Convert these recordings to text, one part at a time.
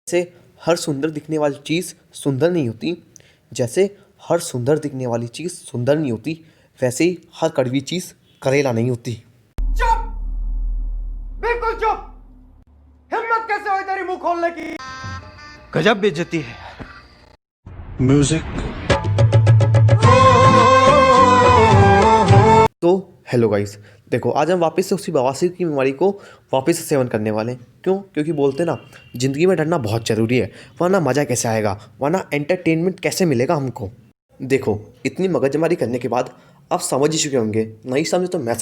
जैसे हर सुंदर दिखने वाली चीज़ सुंदर नहीं होती, जैसे हर सुंदर दिखने वाली चीज़ सुंदर नहीं होती, वैसे ही हर कड़वी चीज़ करेला नहीं होती। चुप, बिल्कुल चुप। हिम्मत कैसे हुई तेरी मुंह खोलने की? गजब बेइज्जती है। म्यूजिक। तो हेलो गाइस, देखो आज हम वापस से उसी बवासीर की बीमारी को वापस से सेवन करने वाले हैं। क्यों? क्योंकि बोलते ना ज़िंदगी में डरना बहुत ज़रूरी है, वरना मज़ा कैसे आएगा, वरना एंटरटेनमेंट कैसे मिलेगा हमको। देखो इतनी मगजमारी करने के बाद आप समझ ही चुके होंगे, नहीं समझे तो मैं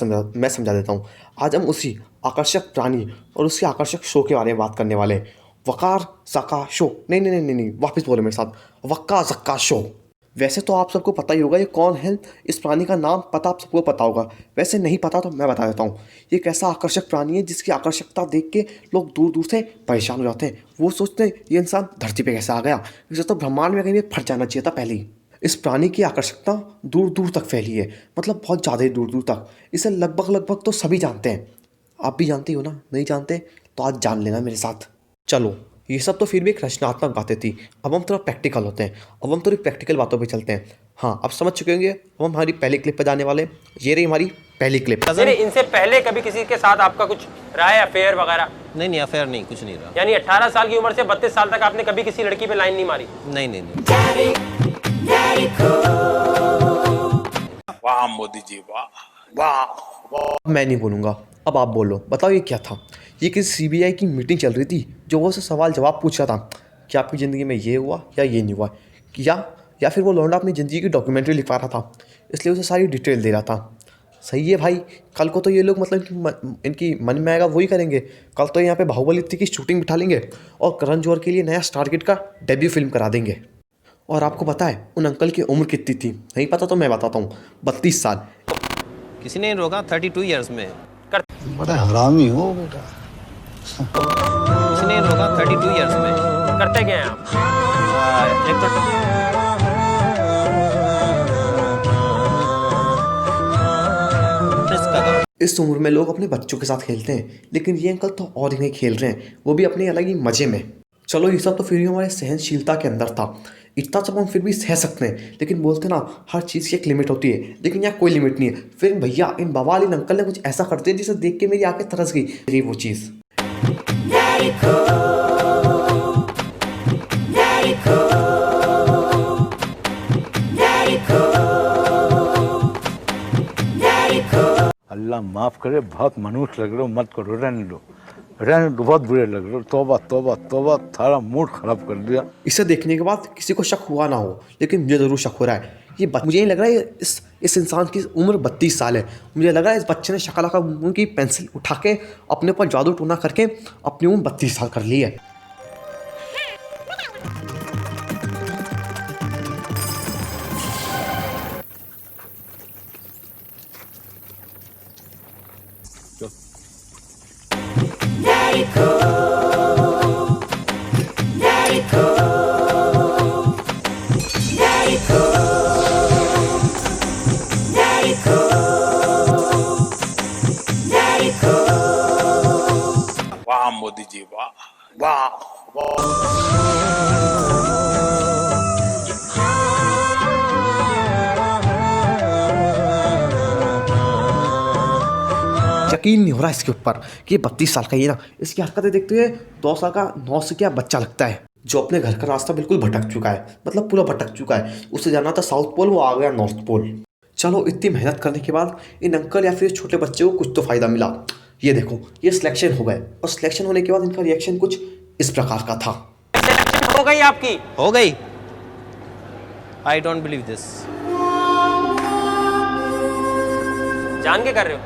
समझा देता हूँ। आज हम उसी आकर्षक प्राणी और उसके आकर्षक शो के बारे में बात करने वाले हैं। वकार सका शो, नहीं नहीं नहीं नहीं नहीं, वापस बोलो मेरे साथ, वक्का जक्का शो। वैसे तो आप सबको पता ही होगा ये कौन है, इस प्राणी का नाम पता आप सबको पता होगा। वैसे नहीं पता तो मैं बता देता हूँ। ये एक ऐसा आकर्षक प्राणी है जिसकी आकर्षकता देख के लोग दूर दूर से परेशान हो जाते हैं। वो सोचते हैं ये इंसान धरती पे कैसे आ गया, इसे तो ब्रह्मांड में कहीं फट जाना चाहिए था पहले ही। इस प्राणी की आकर्षकता दूर दूर तक फैली है, मतलब बहुत ज़्यादा ही दूर दूर तक। इसे लगभग लगभग तो सभी जानते हैं। आप भी जानती हो ना? नहीं जानते तो आज जान लेना मेरे साथ। चलो ये सब तो फिर भी एक रचनात्मक बातें थी, अब हम थोड़ा प्रैक्टिकल होते हैं। अब हम थोड़ी प्रैक्टिकल बातों पे चलते हैं। हाँ, अब समझ चुके होंगे। अब हम हमारी पहली क्लिप पे जाने वाले। ये रही हमारी पहली क्लिप। इनसे पहले कभी किसी के साथ आपका कुछ रहा है, अफेयर वगैरह? नहीं, अफेयर नहीं, कुछ नहीं रहा। यानी 18 साल की उम्र से 32 साल तक आपने कभी किसी लड़की पे लाइन नहीं मारी? नहीं। वाह मोदी जी, वाह। मैं नहीं बोलूँगा, अब आप बोलो। बताओ ये क्या था? ये किसी सीबीआई की मीटिंग चल रही थी, जो वो से सवाल जवाब पूछ रहा था कि आपकी ज़िंदगी में ये हुआ या ये नहीं हुआ, या फिर वो लौंडा अपनी ज़िंदगी की डॉक्यूमेंट्री लिखवा रहा था, इसलिए उसे सारी डिटेल दे रहा था। सही है भाई, कल को तो ये लोग मतलब इनकी मन में आएगा वही करेंगे। कल तो यहाँ पे बाहुबली 3 की शूटिंग बिठा लेंगे और करण जौहर के लिए नया स्टार किड का डेब्यू फिल्म करा देंगे। और आपको पता है उन अंकल की उम्र कितनी थी? नहीं पता तो मैं बताता हूँ, 32 साल। किसी ने रोका 32 ईयर्स में। बड़ा हरामी हो बेटा। किसी ने रोका 32 ईयर्स में। करते क्या हैं आप? एक तो इस उम्र में लोग अपने बच्चों के साथ खेलते हैं, लेकिन ये अंकल तो और ही नहीं खेल रहे हैं, वो भी अपने अलग ही मज़े में। चलो ये सब तो फिर भी हमारे सहनशीलता के अंदर था, इतना सब हम फिर भी सह सकते हैं। लेकिन बोलते ना हर चीज़ की एक लिमिट होती है, लेकिन यहाँ कोई लिमिट नहीं है। फिर भैया इन बवाल इन अंकल ने कुछ ऐसा कर दिया जिसे देख के मेरी आंखें तरस गई। मेरी वो चीज़ अल्लाह माफ करे, बहुत मनुष्य लग रहे हो, मत करो, रहने दो, बहुत बुरे लग रहे हो। तौबा तौबा तौबा, थारा मूड खराब कर दिया। इसे देखने के बाद किसी को शक हुआ ना हो, लेकिन मुझे ज़रूर शक हो रहा है। मुझे नहीं लग रहा है इस इंसान की उम्र 32 साल है। मुझे लग रहा है इस बच्चे ने शक्ल का मुंह की पेंसिल उठा के अपने ऊपर जादू टोना करके अपनी उम्र 32 साल कर ली है। वाह मोदी जी, वाह। यकीन नहीं हो रहा इसके ऊपर कि ये 32 साल का ही ना। इसकी हरकतें देखते हुए 2 साल का 9 से क्या बच्चा लगता है, जो अपने घर का रास्ता बिल्कुल भटक चुका है, मतलब पूरा भटक चुका है। उसे जाना था साउथ पोल, वो आ गया नॉर्थ पोल। चलो इतनी मेहनत करने के बाद इन अंकल या फिर छोटे बच्चे को कुछ तो फ़ायदा मिला। ये देखो ये सिलेक्शन हो गए, और सिलेक्शन होने के बाद इनका रिएक्शन कुछ इस प्रकार का था। हो गई आपकी? हो गई। I don't believe this. जान के कर रहे हो?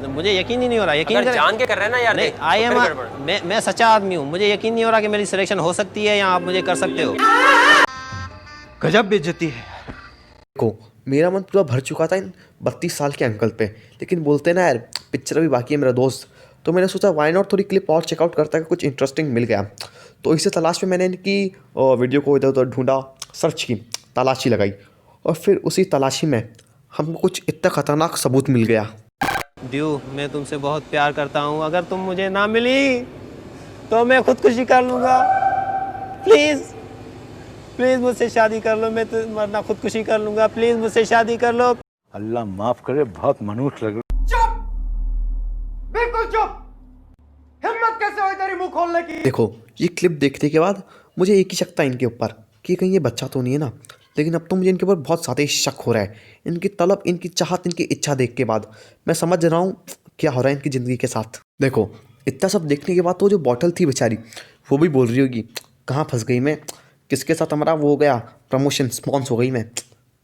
मुझे यकीन ही नहीं हो रहा। यकीन अगर जान के कर रहे हैं ना यार, नहीं, आई एम मैं सच्चा आदमी हूँ। मुझे यकीन नहीं हो रहा कि मेरी सिलेक्शन हो सकती है या आप मुझे कर सकते हो। गजब बेइज्जती है। देखो मेरा मन पूरा भर चुका था इन 32 साल के अंकल पे, लेकिन बोलते ना यार पिक्चर अभी बाकी है मेरा दोस्त। तो मैंने सोचा वाई नॉट थोड़ी क्लिप और चेकआउट करता है, कुछ इंटरेस्टिंग मिल गया। तो इसे तलाश में मैंने इनकी वीडियो को इधर उधर ढूंढा, सर्च की, तलाशी लगाई, और फिर उसी तलाशी में हमको कुछ इतना खतरनाक सबूत मिल गया। ड्यू, मैं तुमसे बहुत प्यार करता हूँ। अगर तुम मुझे ना मिली तो मैं खुदकुशी कर लूँगा। प्लीज प्लीज मुझसे शादी कर लो, मैं तो मरना खुदकुशी कर लूंगा, प्लीज मुझसे शादी कर लो। अल्लाह माफ करे, बहुत मनुष्य लग रहे चुप, बिल्कुल चुप। हिम्मत कैसे हुई तेरी मुंह खोलने की? देखो ये क्लिप देखने के बाद मुझे एक ही शक था इनके ऊपर कि कहीं ये बच्चा तो नहीं है ना, लेकिन अब तो मुझे इनके ऊपर बहुत ज़्यादा ही शक हो रहा है। इनकी तलब, इनकी चाहत, इनकी इच्छा देख के बाद मैं समझ रहा हूँ क्या हो रहा है इनकी ज़िंदगी के साथ। देखो इतना सब देखने के बाद तो जो बॉटल थी बेचारी, वो भी बोल रही होगी कहाँ फंस गई मैं, किसके साथ हमारा वो हो गया, प्रमोशन स्पॉन्स हो गई मैं।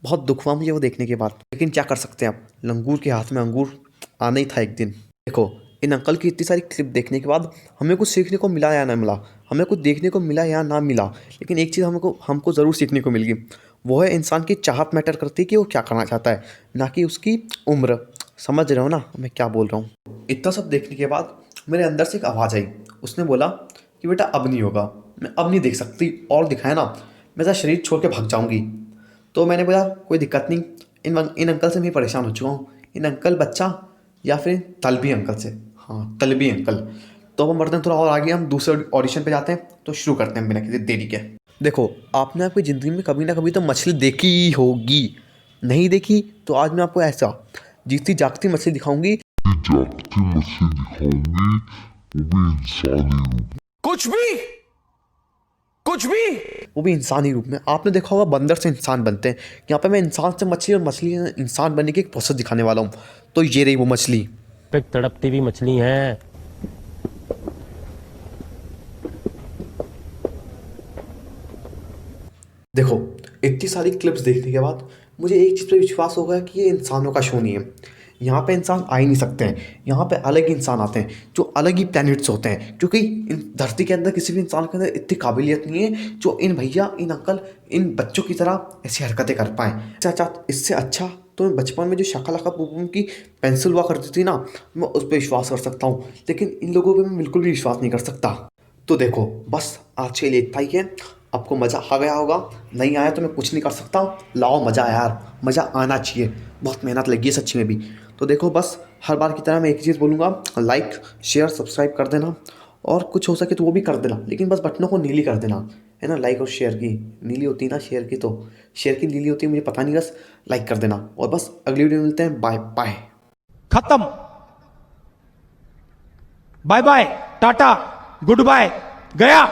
बहुत दुख हुआ मुझे वो देखने के बाद, लेकिन क्या कर सकते हैं आप, लंगूर के हाथ में अंगूर आना ही था एक दिन। देखो इन अंकल की इतनी सारी क्लिप देखने के बाद हमें कुछ सीखने को मिला या ना मिला, हमें कुछ देखने को मिला या ना मिला, लेकिन एक चीज़ हमको ज़रूर सीखने को मिल गई, वो है इंसान की चाहत मैटर करती है कि वो क्या करना चाहता है, ना कि उसकी उम्र। समझ रहे हो ना मैं क्या बोल रहा हूँ। इतना सब देखने के बाद मेरे अंदर से एक आवाज़ आई, उसने बोला कि बेटा अब नहीं होगा, मैं अब नहीं देख सकती, और दिखाया ना मैं तेरा शरीर छोड़ के भाग जाऊँगी। तो मैंने बोला कोई दिक्कत नहीं, इन अंकल से मैं परेशान हो चुका हूँ, इन अंकल बच्चा या फिर तलबी अंकल से, हाँ तलबी अंकल। तो हम बढ़ते हैं थोड़ा और आगे, हम दूसरे ऑडिशन पे जाते हैं, तो शुरू करते हैं बिना किसी देरी के। देखो आपने आपकी ज़िंदगी में कभी ना कभी तो मछली देखी ही होगी, नहीं देखी तो आज मैं आपको ऐसा जीती जागती मछली दिखाऊंगी, कुछ भी वो भी इंसानी रूप में। आपने देखा होगा बंदर से इंसान बनते हैं, यहाँ पे मैं इंसान से मछली और मछली से इंसान बनने की एक प्रोसेस दिखाने वाला हूँ। तो ये रही वो मछली। एक तड़पती हुई मछली है। देखो इतनी सारी क्लिप्स देखने के बाद मुझे एक चीज़ पे विश्वास होगा कि ये इंसानों का शो नहीं है, यहाँ पे इंसान आ ही नहीं सकते हैं, यहाँ पे अलग ही इंसान आते हैं जो अलग ही प्लैनेट्स होते हैं, क्योंकि इन धरती के अंदर किसी भी इंसान के अंदर इतनी काबिलियत नहीं है जो इन भैया, इन अंकल, इन बच्चों की तरह ऐसी हरकतें कर पाएँ। इससे अच्छा तो मैं बचपन में जो शाका बूम की पेंसिल हुआ करती थी ना, मैं उस पर विश्वास कर सकता हूँ, लेकिन इन लोगों पर मैं बिल्कुल भी विश्वास नहीं कर सकता। तो देखो बस आज के लिए इतना ही है। आपको मज़ा आ गया होगा, नहीं आया तो मैं कुछ नहीं कर सकता। लाओ मज़ा यार, मज़ा आना चाहिए, बहुत मेहनत लगी है सच्ची में भी। तो देखो बस हर बार की तरह मैं एक चीज़ बोलूँगा, लाइक शेयर सब्सक्राइब कर देना, और कुछ हो सके तो वो भी कर देना, लेकिन बस बटनों को नीली कर देना, है ना। लाइक और शेयर की नीली होती है ना, शेयर की तो शेयर की नीली होती है, मुझे पता नहीं, बस लाइक कर देना। और बस अगली वीडियो में मिलते हैं, बाय बाय। खत्म, bye bye, ta-ta, goodbye, गया।